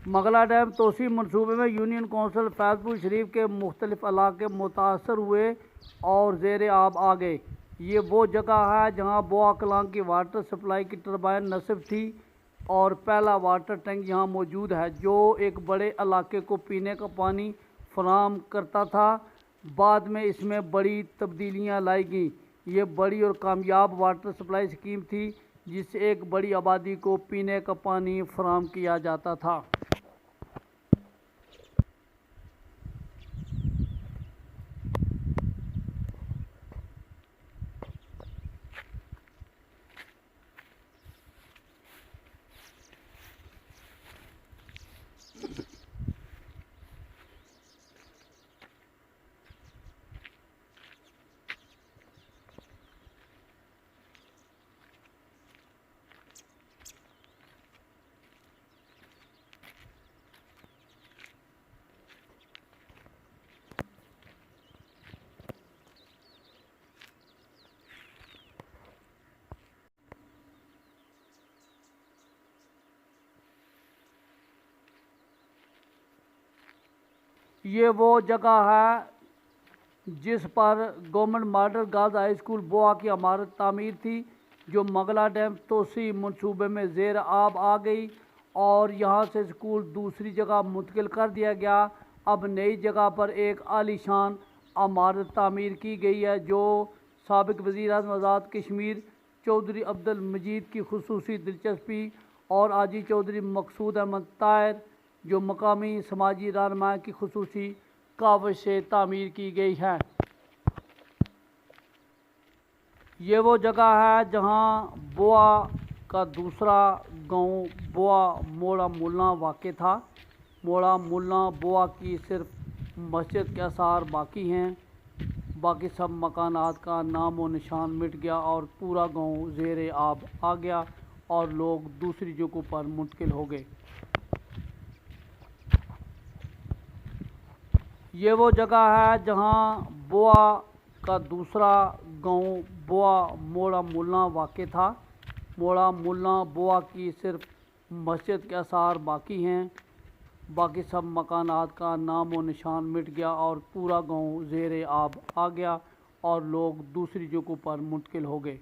Mangla dam तोसी मनसूबे में union council Faizpur शरीफ के मुख्तलिफ इलाके मुतासर हुए और ज़ेर आब आ गए। ये वो जगह है जहाँ बोआ कलां की वाटर सप्लाई की टरबाइन नस्ब थी और पहला वाटर टैंक यहाँ मौजूद है जो एक बड़े इलाके को पीने का पानी फराहम करता था। बाद में इसमें बड़ी तब्दीलियाँ लाई गईं। ये बड़ी और कामयाब वाटर सप्लाई स्कीम थी जिससे एक बड़ी आबादी को पीने का पानी फराहम किया जाता था। ये वो जगह है जिस पर government model girls high school बोआ की इमारत तामीर थी जो मंगला डैम तोसी मनसूबे में ज़ेर आब आ गई और यहाँ से स्कूल दूसरी जगह मुंतकिल कर दिया गया। अब नई जगह पर एक आलीशान इमारत तामीर की गई है जो साबिक वज़ीर आज़म आज़ाद कश्मीर चौधरी अब्दुल मजीद की खुसूसी दिलचस्पी और आजी चौधरी मकसूद अहमद ताहिर जो मकामी समाजी रहनुमा की खुसूसी काविश से तामीर की गई है। ये वो जगह है जहाँ बोआ का दूसरा गांव बोआ मोड़ा मुल्ला वाक़ था। मोड़ा मुल्ला बोआ की सिर्फ मस्जिद के आसार बाकी हैं, बाकी सब मकानात का नाम व निशान मिट गया और पूरा गांव ज़ेर आब आ गया और लोग दूसरी जगहों पर मुंतकिल हो गए। ये वो जगह है जहाँ बोआ का दूसरा गांव बोआ मोड़ा मुल्ला वाक़ था। मोड़ा मुल्ला बोआ की सिर्फ मस्जिद के आसार बाकी हैं, बाकी सब मकानात का नाम व निशान मिट गया और पूरा गांव ज़ेर आब आ गया और लोग दूसरी जगहों पर मुंतकिल हो गए।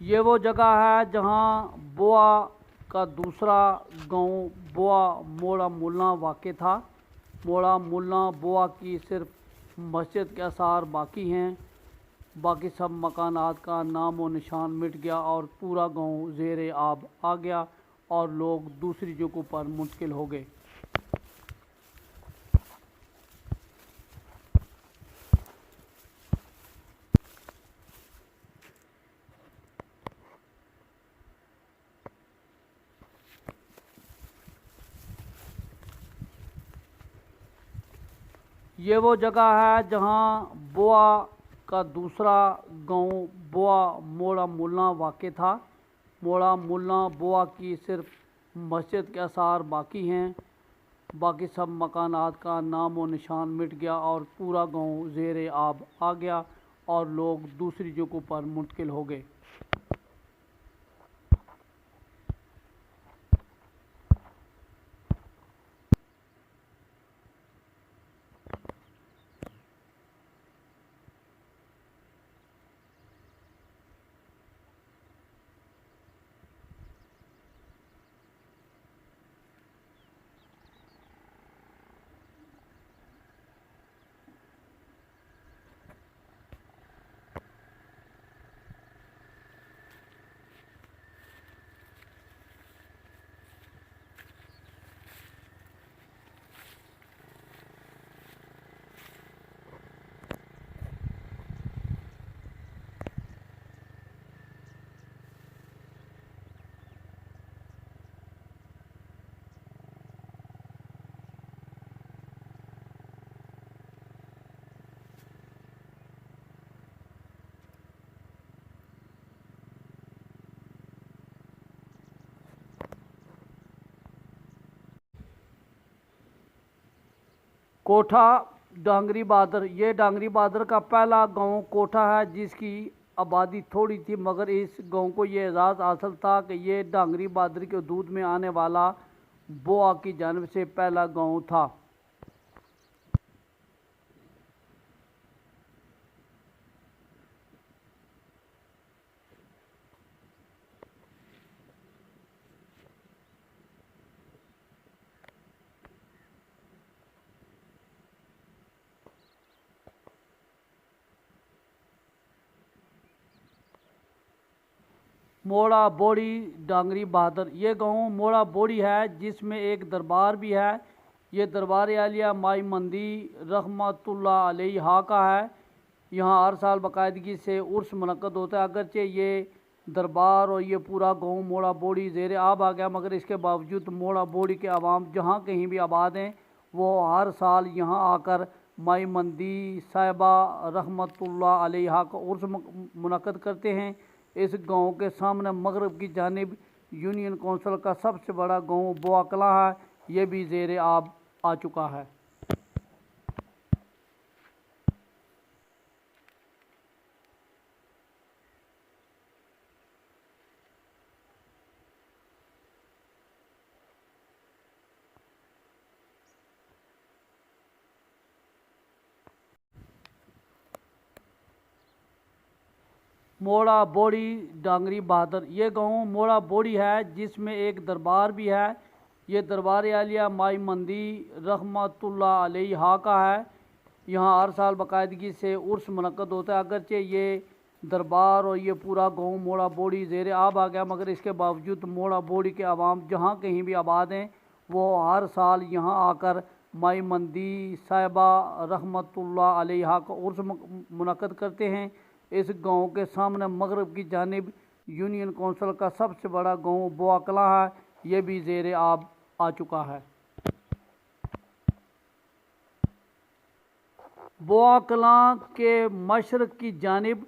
ये वो जगह है जहाँ बोआ का दूसरा गांव बोआ मोड़ा मुल्ला वाक़ था। मोड़ा मुल्ला बोआ की सिर्फ मस्जिद के आसार बाकी हैं, बाकी सब मकानात का नाम व निशान मिट गया और पूरा गांव ज़ेर आब आ गया और लोग दूसरी जगहों पर मुंतकिल हो गए। ये वो जगह है जहाँ बोआ का दूसरा गांव बोआ मोड़ा मुल्ला वाक़ था। मोड़ा मुल्ला बोआ की सिर्फ मस्जिद के आसार बाकी हैं, बाकी सब मकानात का नाम व निशान मिट गया और पूरा गांव ज़ेर आब आ गया और लोग दूसरी जगहों पर मुंतकिल हो गए। कोठा डांगरी बहादुर, ये डांगरी बहादुर का पहला गांव कोठा है जिसकी आबादी थोड़ी थी, मगर इस गांव को ये एजाज़ हासिल था कि ये डांगरी बहादुर के दूध में आने वाला बोआ की जानिब से पहला गांव था। मोड़ा बोड़ी डांगरी बहादुर, ये गांव मोड़ा बोड़ी है जिसमें एक दरबार भी है। ये दरबार आलिया माई मंदी रहमतुल्लाह अलैहा का है। यहाँ हर साल बाकायदगी से उर्स मुनक्कद होता है। अगरचे ये दरबार और ये पूरा गांव मोड़ा बोड़ी ज़ेर आब आ गया, मगर इसके बावजूद मोड़ा बोड़ी के आवाम जहाँ कहीं भी आबाद हैं वो हर साल यहाँ आकर माई मंदी साहिबा रहमतुल्लाह अलैहा का उर्स मुनक्कद करते हैं। इस गांव के सामने मगरब की जानिब यूनियन कौंसिल का सबसे बड़ा गांव बोआ कलां है, ये भी ज़ेर आब आ चुका है। मोड़ा बोड़ी डांगरी बहादुर, ये गांव मोड़ा बोड़ी है जिसमें एक दरबार भी है। ये दरबार आलिया माई मंदी रहमतुल्लाह अलैहा का है। यहाँ हर साल बाकायदगी से उर्स मुनक्कद होता है। अगरचे ये दरबार और ये पूरा गांव मोड़ा बोड़ी ज़ेर आब आ गया, मगर इसके बावजूद मोड़ा बोड़ी के आवाम जहाँ कहीं भी आबाद हैं वो हर साल यहाँ आकर माई मंदी साहिबा रहमतुल्लाह अलैहा का उर्स मुनक्कद करते हैं। इस गांव के सामने मगरब की जानिब यूनियन कौंसिल का सबसे बड़ा गांव बोआ कलां है, ये भी ज़ेर आब आ चुका है। बोआ कलां के मशरक़ की जानिब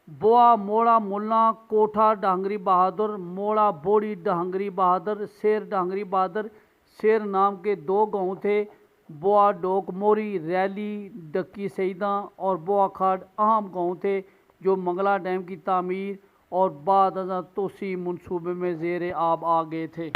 बोआ मोड़ा मुल्ला कोठा डांगरी बहादुर, मोड़ा बोड़ी डांगरी बहादुर, शेर डांगरी बहादुर, शेर नाम के दो गांव थे। बोआ डोक मोरी, रैली, डक्की सईदा और बोआ खाड़ अहम गांव थे जो मंगला डैम की तामीर और बाद तोसी मनसूबे में ज़ेर आब आ गए थे।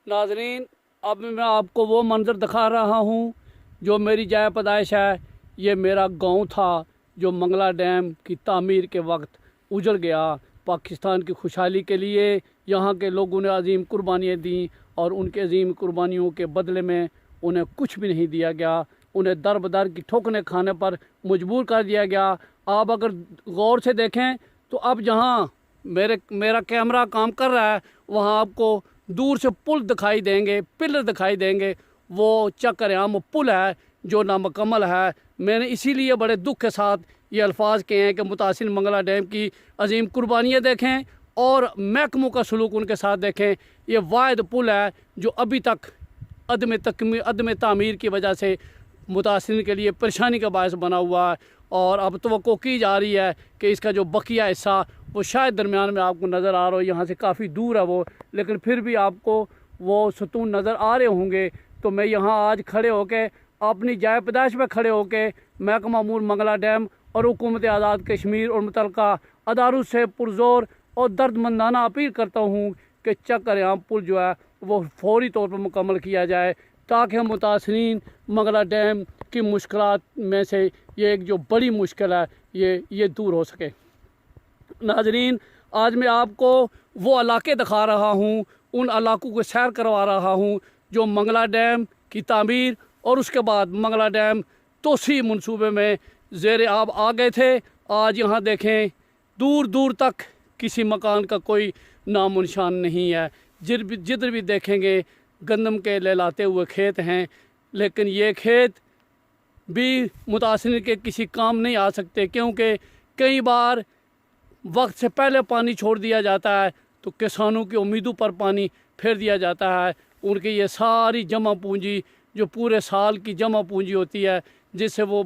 नाजरीन, अब मैं आपको वो मंज़र दिखा रहा हूँ जो मेरी जाय पैदाइश है। ये मेरा गांव था जो मंगला डैम की तामीर के वक्त उजड़ गया। पाकिस्तान की खुशहाली के लिए यहाँ के लोगों ने अजीम कुर्बानियाँ दी और उनके अजीम कुर्बानियों के बदले में उन्हें कुछ भी नहीं दिया गया। उन्हें दर बदर की ठोकरें खाने पर मजबूर कर दिया गया। आप अगर गौर से देखें तो अब जहाँ मेरा कैमरा काम कर रहा है वहाँ आपको दूर से पुल दिखाई देंगे, पिलर दिखाई देंगे। वो चक्करयाम पुल है जो नामुकम्मल है। मैंने इसीलिए बड़े दुख के साथ ये अल्फाज कहे हैं कि मुतासिर मंगला डैम की अजीम कुर्बानियाँ देखें और महकमों का सलूक उनके साथ देखें। ये वाहिद पुल है जो अभी तक अदम तामीर की वजह से मुतासिर के लिए परेशानी का बायस बना हुआ है। और अब तवक्को की जा रही है कि इसका जो बकिया हिस्सा वो शायद दरमियान में आपको नज़र आ रहा हो, यहाँ से काफ़ी दूर है वो, लेकिन फिर भी आपको वो सतून नज़र आ रहे होंगे। तो मैं यहाँ आज खड़े होके अपनी जाय पैदाइश में खड़े होके महकमा अमूर मंगला डैम और हुकूमत आज़ाद कश्मीर और मुतल्लिका अदारों से पुरजोर और दर्दमंदाना अपील करता हूँ कि चक्करयाम पुल जो है वो फौरी तौर पर मुकम्मल किया जाए ताकि हम मुतासरीन मंगला डैम की मुश्किलात में से ये एक जो बड़ी मुश्किल है ये दूर हो सके। नाजरीन, आज मैं आपको वो इलाके दिखा रहा हूँ, उन इलाकों को सैर करवा रहा हूँ जो मंगला डैम की तामीर और उसके बाद मंगला डैम तोसी मनसूबे में ज़ेर आब आ गए थे। आज यहाँ देखें दूर दूर तक किसी मकान का कोई नामो निशान नहीं है। जिधर भी देखेंगे गंदम के लहलाते हुए खेत हैं, लेकिन ये खेत भी मुतासिर के किसी काम नहीं आ सकते क्योंकि कई बार वक्त से पहले पानी छोड़ दिया जाता है तो किसानों की उम्मीदों पर पानी फेर दिया जाता है। उनकी ये सारी जमा पूंजी जो पूरे साल की जमा पूंजी होती है जिससे वो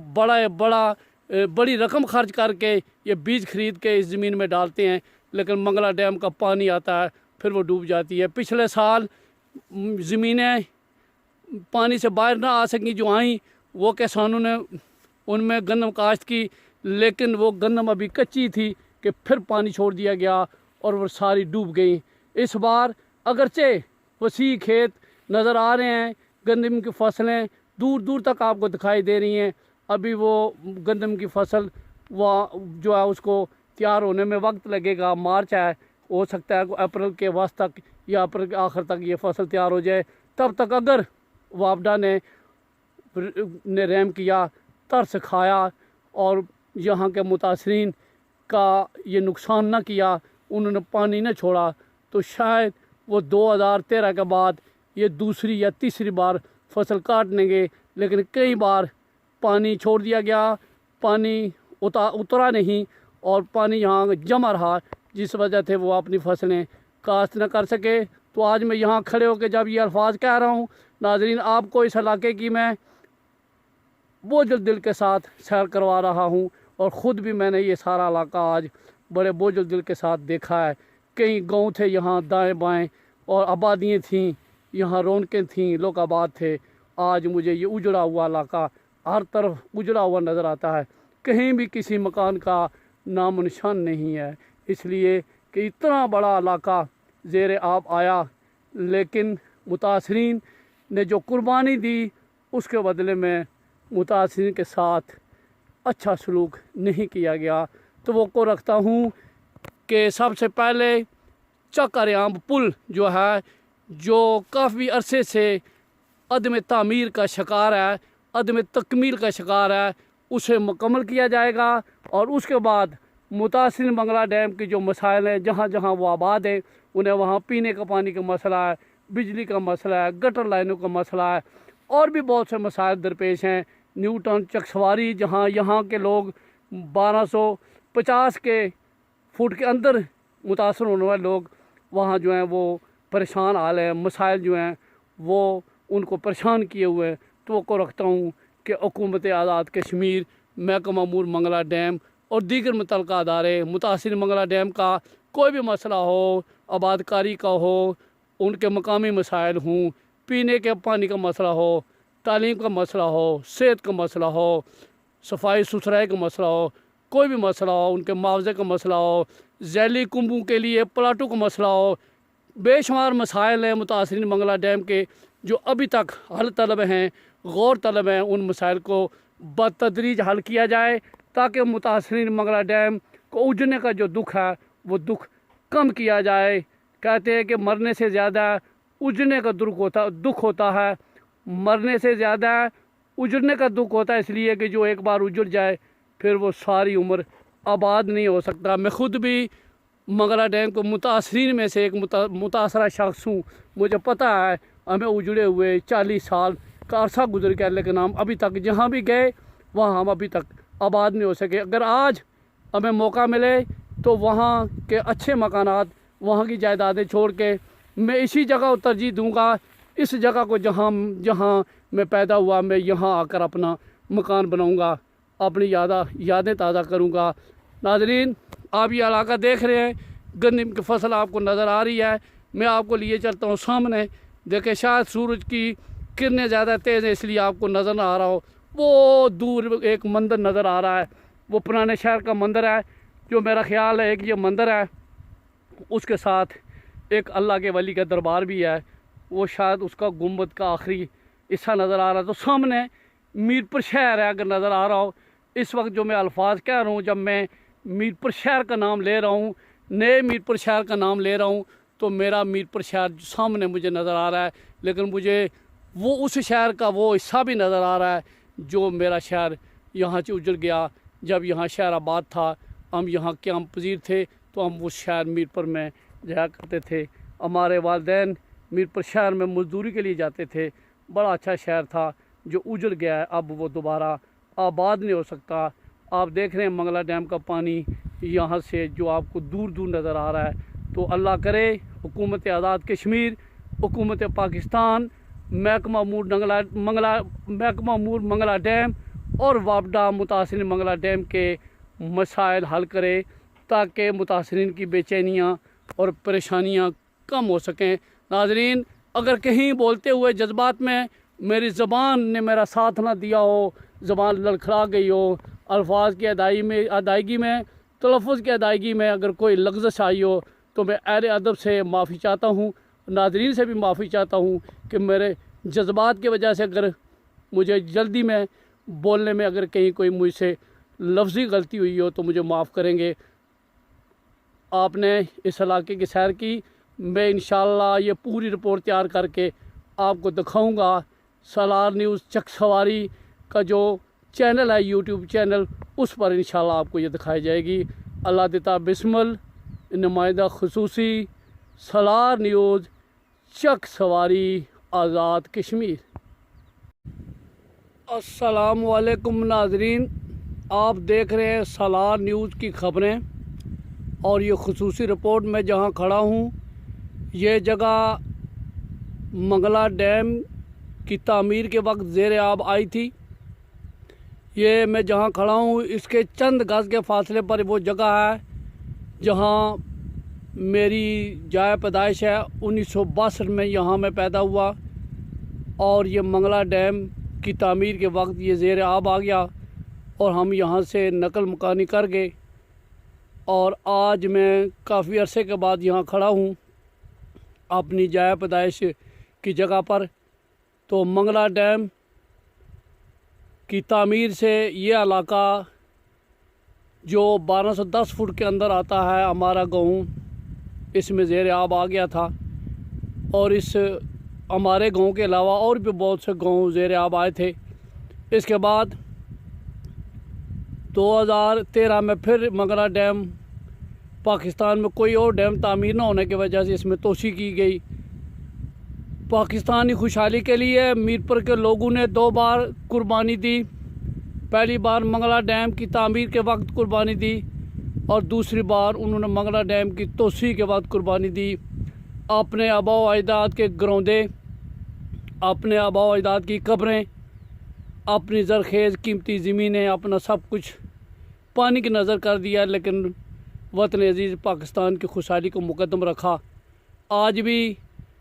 बड़ी रकम खर्च करके ये बीज खरीद के इस ज़मीन में डालते हैं, लेकिन मंगला डैम का पानी आता है फिर वो डूब जाती है। पिछले साल ज़मीनें पानी से बाहर ना आ सकें जो आई, वो किसानों ने उनमें गन्नम काश्त की, लेकिन वो गन्नम अभी कच्ची थी कि फिर पानी छोड़ दिया गया और वो सारी डूब गई। इस बार अगरचे वसी खेत नज़र आ रहे हैं, गंदम की फसलें दूर दूर तक आपको दिखाई दे रही हैं। अभी वो गंदम की फसल वह जो है उसको तैयार होने में वक्त लगेगा। मार्च है, हो सकता है अप्रैल के वस्त तक या अप्रैल के आखिर तक ये फसल तैयार हो जाए। तब तक अगर वापडा ने रहम किया, तरस खाया और यहाँ के मुतासरीन का ये नुकसान ना किया, उन्होंने पानी न छोड़ा, तो शायद वो 2013 के बाद ये दूसरी या तीसरी बार फसल काट लेंगे। लेकिन कई बार पानी छोड़ दिया गया, पानी उतरा नहीं और पानी यहाँ जमा रहा, जिस वजह से वो अपनी फसलें काश्त न कर सके। तो आज मैं यहाँ खड़े होकर जब ये अल्फाज कह रहा हूँ नाजरीन, आपको इस इलाके की मैं बोझल दिल के साथ सैर करवा रहा हूँ और ख़ुद भी मैंने ये सारा इलाका आज बड़े बोझल दिल के साथ देखा है। कई गांव थे यहाँ दाएं बाएं और आबादियाँ थीं, यहाँ रौनकें थीं, लोग आबाद थे। आज मुझे ये उजड़ा हुआ इलाका हर तरफ उजड़ा हुआ नज़र आता है, कहीं भी किसी मकान का नाम निशान नहीं है, इसलिए कि इतना बड़ा इलाका ज़ेर आब आया, लेकिन मुतासरीन ने जो कुर्बानी दी उसके बदले में मुतासरीन के साथ अच्छा सलूक नहीं किया गया। तो वो रखता हूँ कि सबसे पहले चक्करयाम पुल जो है, जो काफ़ी अरसे से अदम तामीर का शिकार है, अदम तकमील का शिकार है, उसे मुकम्मल किया जाएगा। और उसके बाद मुतासिर मंगला डैम की जो मसाइल हैं, जहाँ जहाँ वो आबाद है, उन्हें वहाँ पीने का पानी का मसला है, बिजली का मसला है, गटर लाइनों का मसला है, और भी बहुत से मसाइल दरपेश हैं। न्यूटन चकसवारी, जहाँ यहाँ के लोग 1250 के फुट के अंदर मुतासर होने वाले लोग वहाँ जो हैं वो परेशान हाल है, मसाइल जो हैं वो उनको परेशान किए हुए हैं। तो वो रखता हूँ कि हुकूमत आज़ाद कश्मीर, महकमा अमूर मंगला डैम और दीगर मुतल्लिका अदारे मुतासिर मंगला डैम का कोई भी मसला हो, आबादकारी का हो, उनके मकामी मसाइल हों, पीने के पानी का मसला हो, तालीम का मसला हो, सेहत का मसला हो, सफाई सुथराई का मसला हो, कोई भी मसला हो, उनके मुआवजे का मसला हो, जैली कुंभों के लिए प्लाटों का मसला हो, बेशुमार मसाइल हैं मुतासरीन मंगला डैम के जो अभी तक हल तलब हैं, गौर तलब हैं। उन मसाइल को बतदरीज हल किया जाए ताकि मुतासरीन मंगला डैम को उजड़ने का जो दुख है वो दुख कम किया जाए। कहते हैं कि मरने से ज़्यादा उजड़ने का दुख होता है, मरने से ज़्यादा उजड़ने का दुख होता है, इसलिए कि जो एक बार उजड़ जाए फिर वो सारी उम्र आबाद नहीं हो सकता। मैं ख़ुद भी मंगला डैम को मुतासरीन में से एक मुतासरा शख्स हूँ। मुझे पता है हमें उजड़े हुए 40 साल का अरसा गुजर गया, लेकिन हम अभी तक जहाँ भी गए वहाँ हम अभी तक आबाद नहीं हो सके। अगर आज हमें मौका मिले तो वहाँ के अच्छे मकानात, वहाँ की जायदादें छोड़ के मैं इसी जगह को तरजीह दूँगा, इस जगह को जहाँ मैं पैदा हुआ, मैं यहाँ आकर अपना मकान बनाऊँगा, अपनी यादें ताज़ा करूँगा। नाज़रीन, आप ये इलाका देख रहे हैं, गन्ने की फसल आपको नज़र आ रही है। मैं आपको लिए चलता हूँ सामने, देखें शायद सूरज की किरणें ज़्यादा तेज़ है इसलिए आपको नज़र ना आ रहा हो। वो दूर एक मंदिर नज़र आ रहा है, वो पुराने शहर का मंदिर है, जो मेरा ख्याल है कि ये मंदिर है, उसके साथ एक अल्लाह के वली का दरबार भी है। वो शायद उसका गुंबद का आखिरी हिस्सा नज़र आ रहा है। तो सामने मीरपुर शहर है, अगर नज़र आ रहा हो। इस वक्त जो मैं अल्फाज कह रहा हूँ, जब मैं मीरपुर शहर का नाम ले रहा हूँ, नए मीरपुर शहर का नाम ले रहा हूँ, तो मेरा मीरपुर शहर सामने मुझे नज़र आ रहा है, लेकिन मुझे वो उस शहर का वो हिस्सा भी नज़र आ रहा है जो मेरा शहर यहाँ से उजड़ गया। जब यहाँ शहर आबाद था, हम यहाँ क़याम पज़ीर थे, तो हम उस शहर मीरपुर में जाया करते थे। हमारे वालिदैन मीरपुर शहर में मज़दूरी के लिए जाते थे। बड़ा अच्छा शहर था जो उजड़ गया है, अब वो दोबारा आबाद नहीं हो सकता। आप देख रहे हैं मंगला डैम का पानी यहाँ से जो आपको दूर दूर नज़र आ रहा है। तो अल्लाह करे हुकूमत आज़ाद कश्मीर, हुकूमत पाकिस्तान, महकमा अमूर मंगला डैम और वापडा मुतासरीन मंगला डैम के मसाइल हल करे ताकि मुतासरीन की बेचैनियाँ और परेशानियाँ कम हो सकें। नाज़रीन, अगर कहीं बोलते हुए जज्बात में मेरी ज़बान ने मेरा साथ ना दिया हो, ज़बान लड़खड़ा गई हो, अल्फाज की अदायगी में तलफ़ुज़ की अदायगी में अगर कोई लग़्ज़श आई हो, तो मैं अहले अदब से माफ़ी चाहता हूँ, नाज़रीन से भी माफ़ी चाहता हूँ कि मेरे जज्बात की वजह से अगर मुझे जल्दी में बोलने में अगर कहीं कोई मुझसे लफ्ज़ी गलती हुई हो तो मुझे माफ़ करेंगे। आपने इस इलाके की सैर की, मैं इंशाअल्लाह ये पूरी रिपोर्ट तैयार करके आपको दिखाऊंगा। सालार न्यूज़ चक सवारी का जो चैनल है, यूट्यूब चैनल, उस पर इंशाअल्लाह आपको ये दिखाई जाएगी। अल्लाह देता बिस्मिल, नुमाइंदा खुसूसी सालार न्यूज़ चक सवारी आज़ाद कश्मीर। अस्सलामु अलैकुम नाज़रीन, आप देख रहे हैं सालार न्यूज़ की ख़बरें और ये खुसूसी रिपोर्ट। मैं जहाँ खड़ा हूँ, ये जगह मंगला डैम की तामीर के वक्त ज़ेर आब आई थी। ये मैं जहाँ खड़ा हूँ, इसके चंद गज़ के फासले पर वो जगह है जहाँ मेरी जाए पैदाइश है। 1962 में यहाँ मैं पैदा हुआ और ये मंगला डैम की तामीर के वक्त ये ज़ेर आब आ गया और हम यहाँ से नकल मकानी कर गए। और आज मैं काफ़ी अरसे के बाद यहाँ खड़ा हूँ अपनी जाए पैदाइश की जगह पर। तो मंगला डैम की तामीर से ये इलाका जो 1210 फुट के अंदर आता है, हमारा गाँव, इसमें ज़ेर आब आ गया था। और इस हमारे गांव के अलावा और भी बहुत से गांव ज़ेर आब आए थे। इसके बाद 2013 में फिर मंगला डैम, पाकिस्तान में कोई और डैम तामीर न होने की वजह से इसमें तोसी की गई। पाकिस्तानी खुशहाली के लिए मीरपुर के लोगों ने 2 बार कुर्बानी दी। पहली बार मंगला डैम की तामीर के वक्त कुर्बानी दी और दूसरी बार उन्होंने मंगला डैम की तोसी के वक्त कुर्बानी दी। अपने आबा अजदाद के ग्रौंदे, अपने आबा अजदाद की कब्रें, अपनी ज़रखेज़ कीमती ज़मीनें, अपना सब कुछ पानी की नज़र कर दिया, लेकिन वतन अजीज़ पाकिस्तान की खुशहाली को मुकद्दम रखा। आज भी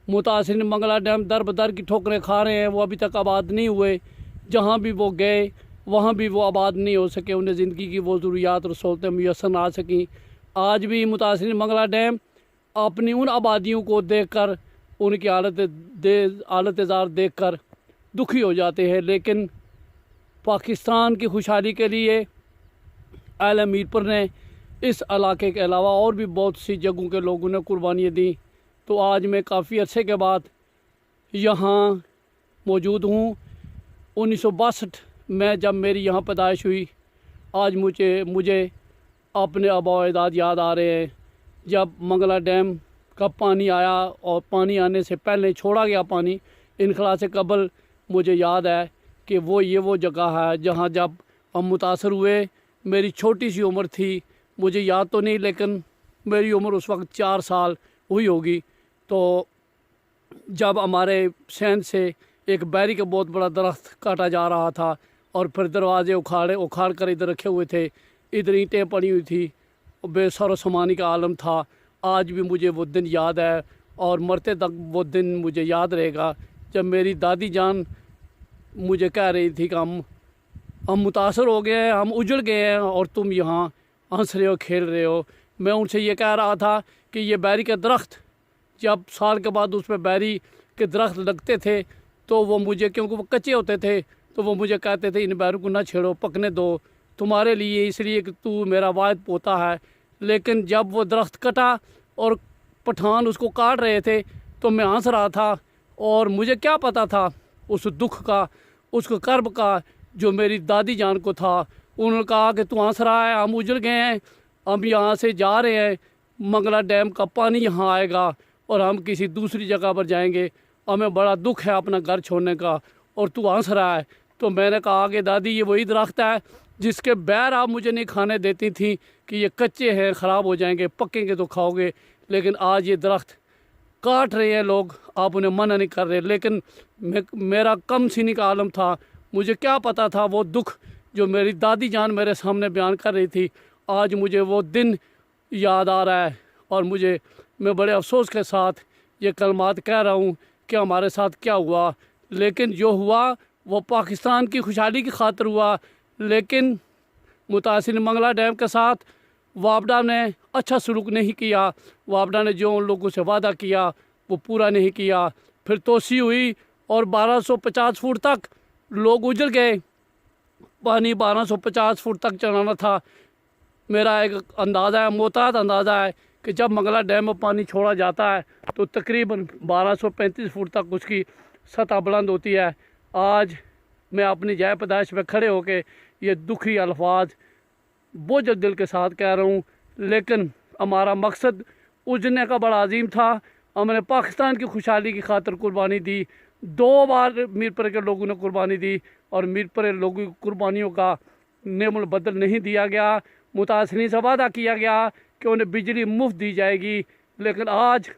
मुतासिर मंगला डैम दर बदर की ठोकरें खा रहे हैं, वो अभी तक आबाद नहीं हुए। जहाँ भी वो गए वहाँ भी वो आबाद नहीं हो सके, उन्हें ज़िंदगी की वो ज़रूरियात और सहूलतें मुयस्सर ना आ सकें। आज भी मुतासिर मंगला डैम अपनी उन आबादियों को देखकर, उनकी हालत ज़ार देखकर दुखी हो जाते हैं। लेकिन पाकिस्तान की खुशहाली के लिए अहले मीरपुर ने इस इलाके के अलावा और भी बहुत सी जगहों के लोगों ने कुर्बानियाँ दी। तो आज मैं काफ़ी अरसे के बाद यहाँ मौजूद हूँ। 1962 में जब मेरी यहाँ पैदाइश हुई, आज मुझे अपने आबा अजदाद याद आ रहे हैं। जब मंगला डैम का पानी आया और पानी आने से पहले छोड़ा गया पानी, इनखला से कबल, मुझे याद है कि वो जगह है जहाँ जब हम मुतासर हुए। मेरी छोटी सी उम्र थी, मुझे याद तो नहीं, लेकिन मेरी उम्र उस वक्त 4 साल हुई होगी। तो जब हमारे शहर से एक बैरी का बहुत बड़ा दरख्त काटा जा रहा था और फिर दरवाजे उखाड़ कर इधर रखे हुए थे, इधर ईंटें पड़ी हुई थी, बेसर समानी का आलम था। आज भी मुझे वो दिन याद है और मरते तक वो दिन मुझे याद रहेगा, जब मेरी दादी जान मुझे कह रही थी कि हम मुतासर हो गए हैं, हम उजड़ गए हैं और तुम यहाँ हंस रहे हो, खेल रहे हो। मैं उनसे ये कह रहा था कि ये बैरी के दरख्त, जब साल के बाद उस पर बैरी के दरख्त लगते थे तो वो मुझे, क्योंकि वो कच्चे होते थे, तो वो मुझे कहते थे इन बैरों को ना छेड़ो, पकने दो, तुम्हारे लिए, इसलिए कि तू मेरा वाहिद पोता है। लेकिन जब वो दरख्त कटा और पठान उसको काट रहे थे तो मैं हंस रहा था, और मुझे क्या पता था उस दुख का, उस कर्ब का जो मेरी दादी जान को था। उन्होंने कहा कि तू हंस रहा है, हम उजड़ गए हैं, हम यहाँ से जा रहे हैं, मंगला डैम का पानी यहाँ आएगा और हम किसी दूसरी जगह पर जाएंगे, हमें बड़ा दुख है अपना घर छोड़ने का, और तू हंस रहा है। तो मैंने कहा कि दादी, ये वही दरख्त है जिसके बैर आप मुझे नहीं खाने देती थी कि ये कच्चे हैं, ख़राब हो जाएंगे, पकेंगे तो खाओगे। लेकिन आज ये दरख्त काट रहे हैं लोग, आप उन्हें मना नहीं कर रहे। लेकिन मेरा कम सीनी का आलम था, मुझे क्या पता था वो दुख जो मेरी दादी जान मेरे सामने बयान कर रही थी। आज मुझे वो दिन याद आ रहा है और मैं बड़े अफसोस के साथ ये कलमात कह रहा हूँ कि हमारे साथ क्या हुआ। लेकिन जो हुआ वो पाकिस्तान की खुशहाली की खातिर हुआ। लेकिन मुतासिर मंगला डैम के साथ वापडा ने अच्छा सलूक नहीं किया। वापडा ने जो उन लोगों से वादा किया वो पूरा नहीं किया। फिर तोसी हुई और 1250 फुट तक लोग उजड़ गए। पानी 1250 फुट तक चढ़ाना था। मेरा एक अंदाज़ा है, मोहतात अंदाज़ा है कि जब मंगला डैम में पानी छोड़ा जाता है तो तकरीबन 1235 फुट तक उसकी सतह बुलंद होती है। आज मैं अपनी जय पैदाइश पे खड़े होकर ये दुखी अल्फाज बोझल दिल के साथ कह रहा हूँ। लेकिन हमारा मकसद उजड़ने का बड़ा अजीम था। हमने पाकिस्तान की खुशहाली की खातिर कुर्बानी दी। 2 बार मीरपुर के लोगों ने कुर्बानी दी और मीरपुर लोगों की कुर्बानियों का नेमुल बदल नहीं दिया गया। मुतासरीन से वादा किया गया कि उन्हें बिजली मुफ्त दी जाएगी, लेकिन आज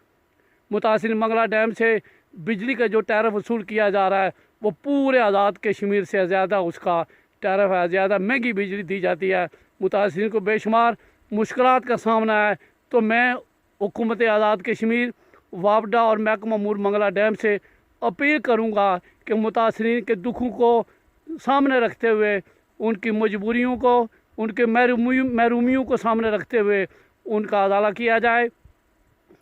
मुतासरीन मंगला डैम से बिजली का जो टैरिफ वसूल किया जा रहा है वो पूरे आज़ाद कश्मीर से ज़्यादा उसका टैरिफ है, ज़्यादा महंगी बिजली दी जाती है। मुतासरीन को बेशुमार मुश्किलात का सामना है। तो मैं हुकूमत आज़ाद कश्मीर, वापडा और महकमा अमूर मंगला डैम से अपील करूँगा कि मुतासरीन के दुखों को सामने रखते हुए, उनकी मजबूरियों को, उनके महरूमियों को सामने रखते हुए उनका अदाला किया जाए।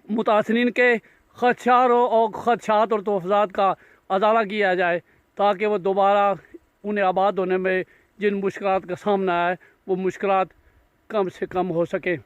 मुतासरीन के खदशात और तोहफ़ात का अदाला किया जाए ताकि वो दोबारा उन्हें आबाद होने में जिन मुश्किलात का सामना है वो मुश्किलात कम से कम हो सके।